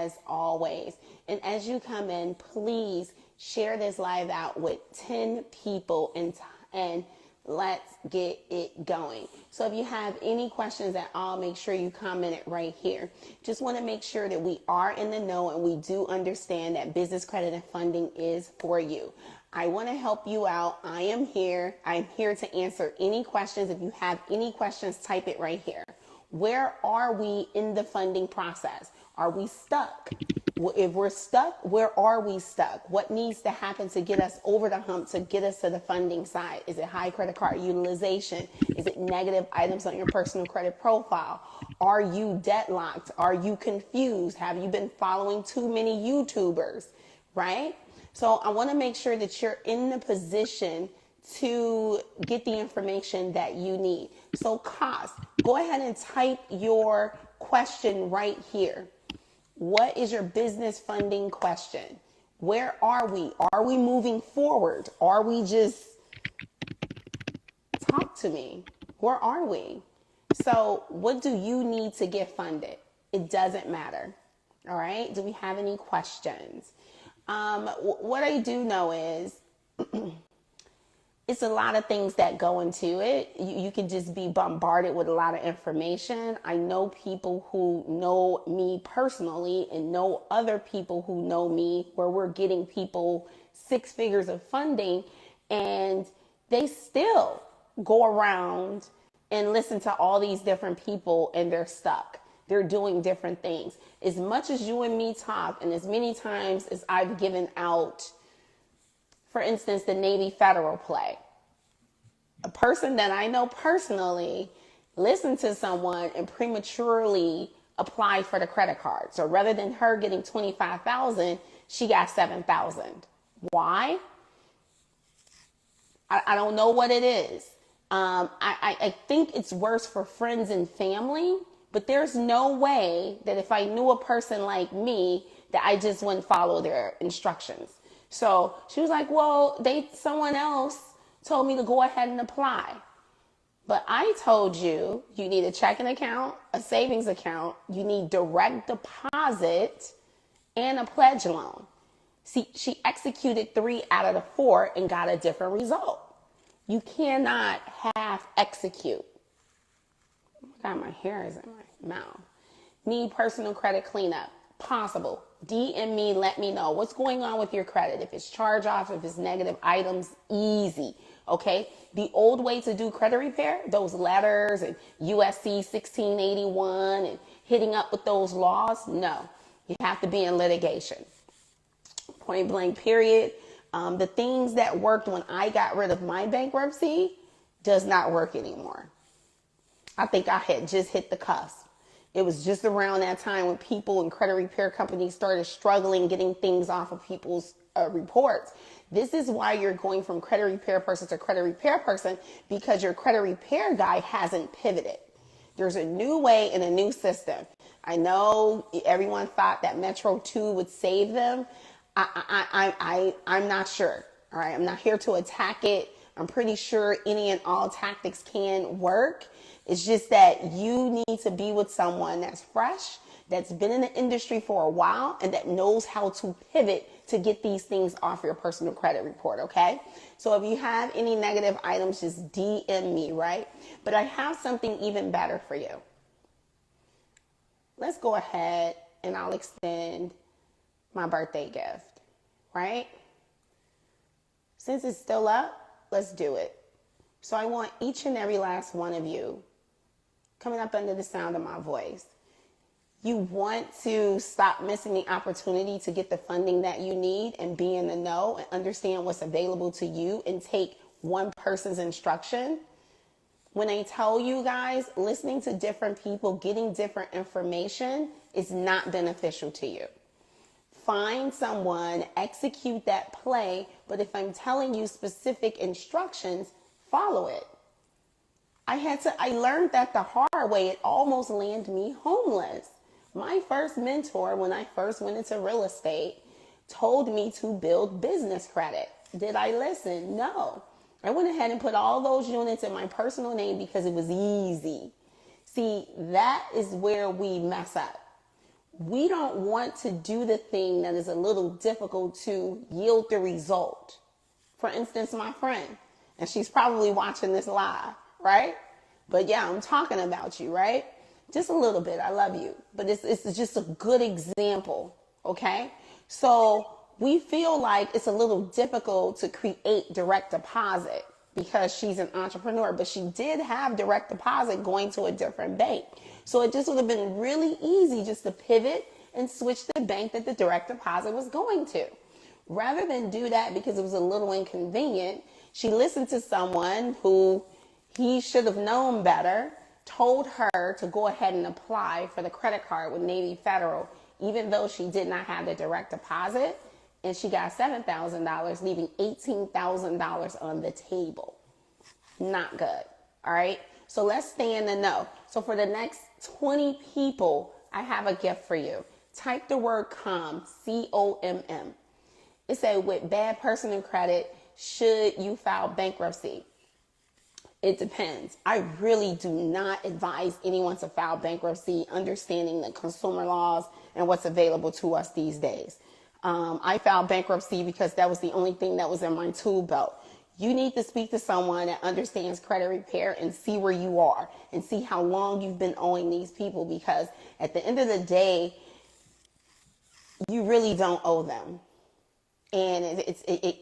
as always. And as you come in, please share this live out with 10 people and let's get it going. So if you have any questions at all, make sure you comment it right here. Just want to make sure that we are in the know and we do understand that business credit and funding is for you. I want to help you out. I am here. I'm here to answer any questions. If you have any questions, type it right here. Where are we in the funding process? Are we stuck? If we're stuck, where are we stuck? What needs to happen to get us over the hump, to get us to the funding side? Is it high credit card utilization? Is it negative items on your personal credit profile? Are you deadlocked? Are you confused? Have you been following too many YouTubers, right? So I want to make sure that you're in the position to get the information that you need. So cost, go ahead and type your question right here. What is your business funding question? Where are we? Are we moving forward? Are we just, talk to me. Where are we? So what do you need to get funded? It doesn't matter. All right. Do we have any questions? What I do know is it's a lot of things that go into it. You can just be bombarded with a lot of information. I know people who know me personally and know other people who know me where we're getting people 6 figures of funding and they still go around and listen to all these different people and they're stuck. They're doing different things. As much as you and me talk and as many times as I've given out, for instance, the Navy Federal play. A person that I know personally listened to someone and prematurely applied for the credit card. So rather than her getting $25,000, she got $7,000. Why? I don't know what it is. I think it's worse for friends and family, but there's no way that if I knew a person like me that I just wouldn't follow their instructions. So she was like, well, someone else told me to go ahead and apply. But I told you, you need a checking account, a savings account, you need direct deposit, and a pledge loan. See, she executed 3 out of the 4 and got a different result. You cannot half execute. Oh my God, my hair is in my mouth. Need personal credit cleanup. Possible. DM me, let me know what's going on with your credit. If it's charge off, if it's negative items, easy. Okay. The old way to do credit repair, those letters and USC 1681 and hitting up with those laws. No, you have to be in litigation. Point blank period. The things that worked when I got rid of my bankruptcy does not work anymore. I think I had just hit the cusp. It was just around that time when people and credit repair companies started struggling getting things off of people's reports. This is why you're going from credit repair person to credit repair person, because your credit repair guy hasn't pivoted. There's a new way and a new system. I know everyone thought that Metro 2 would save them. I'm not sure. All right. I'm not here to attack it. I'm pretty sure any and all tactics can work. It's just that you need to be with someone that's fresh, that's been in the industry for a while, and that knows how to pivot to get these things off your personal credit report, okay? So if you have any negative items, just DM me, right? But I have something even better for you. Let's go ahead and I'll extend my birthday gift, right? Since it's still up, let's do it. So I want each and every last one of you coming up under the sound of my voice. You want to stop missing the opportunity to get the funding that you need and be in the know and understand what's available to you and take one person's instruction. When I tell you guys, listening to different people, getting different information is not beneficial to you. Find someone, execute that play, but if I'm telling you specific instructions, follow it. I learned that the hard way. It almost landed me homeless. My first mentor, when I first went into real estate, told me to build business credit. Did I listen? No. I went ahead and put all those units in my personal name because it was easy. See, that is where we mess up. we don't want to do the thing that is a little difficult to yield the result. For instance, my friend, and she's probably watching this live, right? But yeah, I'm talking about you, right? Just a little bit. I love you. But it's just a good example, okay? So we feel like it's a little difficult to create direct deposit because she's an entrepreneur, but she did have direct deposit going to a different bank. So it just would have been really easy just to pivot and switch the bank that the direct deposit was going to. Rather than do that because it was a little inconvenient, she listened to someone who he should have known better, told her to go ahead and apply for the credit card with Navy Federal, even though she did not have the direct deposit, and she got $7,000, leaving $18,000 on the table. Not good, all right? So let's stay in the know. So for the next 20 people, I have a gift for you. Type the word COMM, C-O-M-M. It said, with bad personal credit, should you file bankruptcy? It depends. I really do not advise anyone to file bankruptcy, understanding the consumer laws and what's available to us these days. I filed bankruptcy because that was the only thing that was in my tool belt. You need to speak to someone that understands credit repair and see where you are and see how long you've been owing these people, because at the end of the day, you really don't owe them. And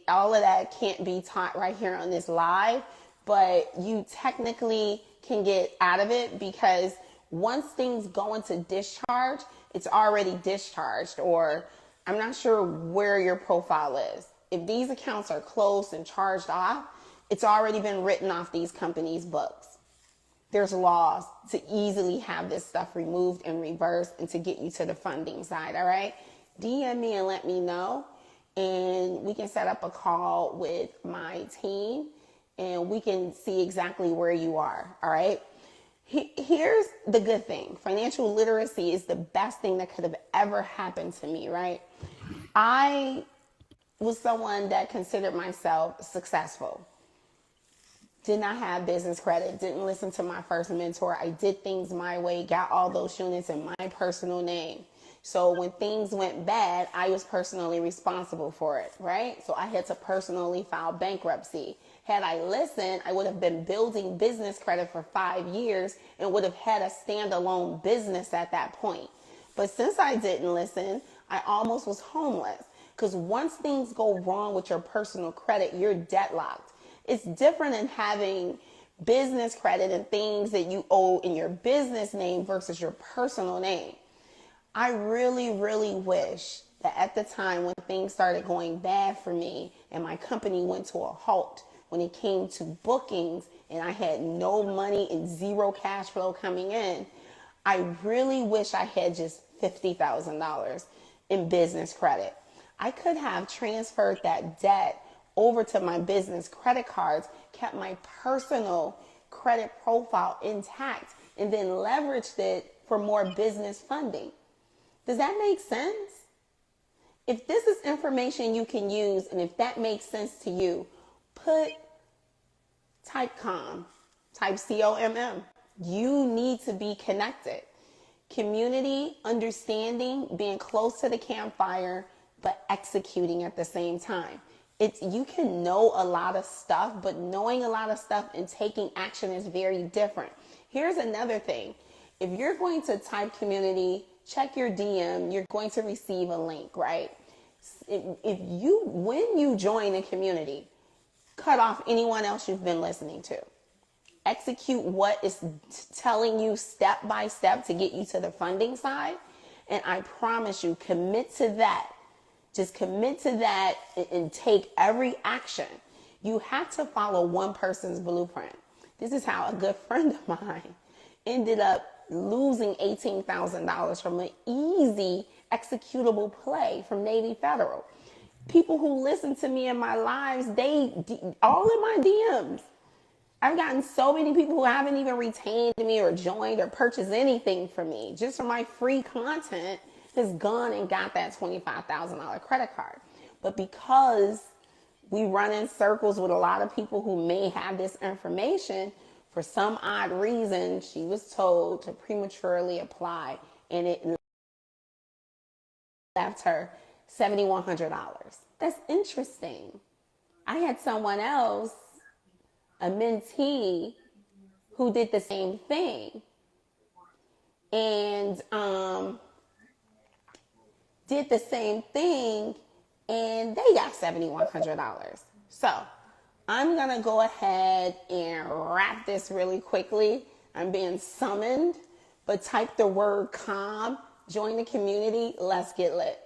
all of that can't be taught right here on this live, but you technically can get out of it, because once things go into discharge, it's already discharged, or I'm not sure where your profile is. If these accounts are closed and charged off, it's already been written off these companies' books. There's laws to easily have this stuff removed and reversed and to get you to the funding side, all right? DM me and let me know, and we can set up a call with my team and we can see exactly where you are, all right? Here's the good thing. Financial literacy is the best thing that could have ever happened to me, right? I was someone that considered myself successful. Did not have business credit, didn't listen to my first mentor. I did things my way, got all those units in my personal name. So when things went bad, I was personally responsible for it, right? So I had to personally file bankruptcy. Had I listened, I would have been building business credit for 5 years and would have had a standalone business at that point. But since I didn't listen, I almost was homeless, because once things go wrong with your personal credit, you're deadlocked. It's different than having business credit and things that you owe in your business name versus your personal name. I really, really wish that at the time when things started going bad for me and my company went to a halt, when it came to bookings and I had no money and zero cash flow coming in, I really wish I had just $50,000 in business credit. I could have transferred that debt over to my business credit cards, kept my personal credit profile intact, and then leveraged it for more business funding. Does that make sense? If this is information you can use, and if that makes sense to you, type COMM, type COMM. You need to be connected. Community, understanding, being close to the campfire, but executing at the same time. You can know a lot of stuff, but knowing a lot of stuff and taking action is very different. Here's another thing. If you're going to type community, check your DM, you're going to receive a link, right? When you join a community, cut off anyone else you've been listening to. Execute what is telling you step by step to get you to the funding side. And I promise you, commit to that. Just commit to that and take every action. You have to follow one person's blueprint. This is how a good friend of mine ended up losing $18,000 from an easy executable play from Navy Federal. People who listen to me in my lives, all in my DMs. I've gotten so many people who haven't even retained me or joined or purchased anything from me. Just for my free content has gone and got that $25,000 credit card. But because we run in circles with a lot of people who may have this information, for some odd reason, she was told to prematurely apply, and it left her $7,100. That's interesting. I had someone else, a mentee, who did the same thing and did the same thing and they got $7,100. So I'm gonna go ahead and wrap this really quickly. I'm being summoned, but type the word calm, join the community, let's get lit.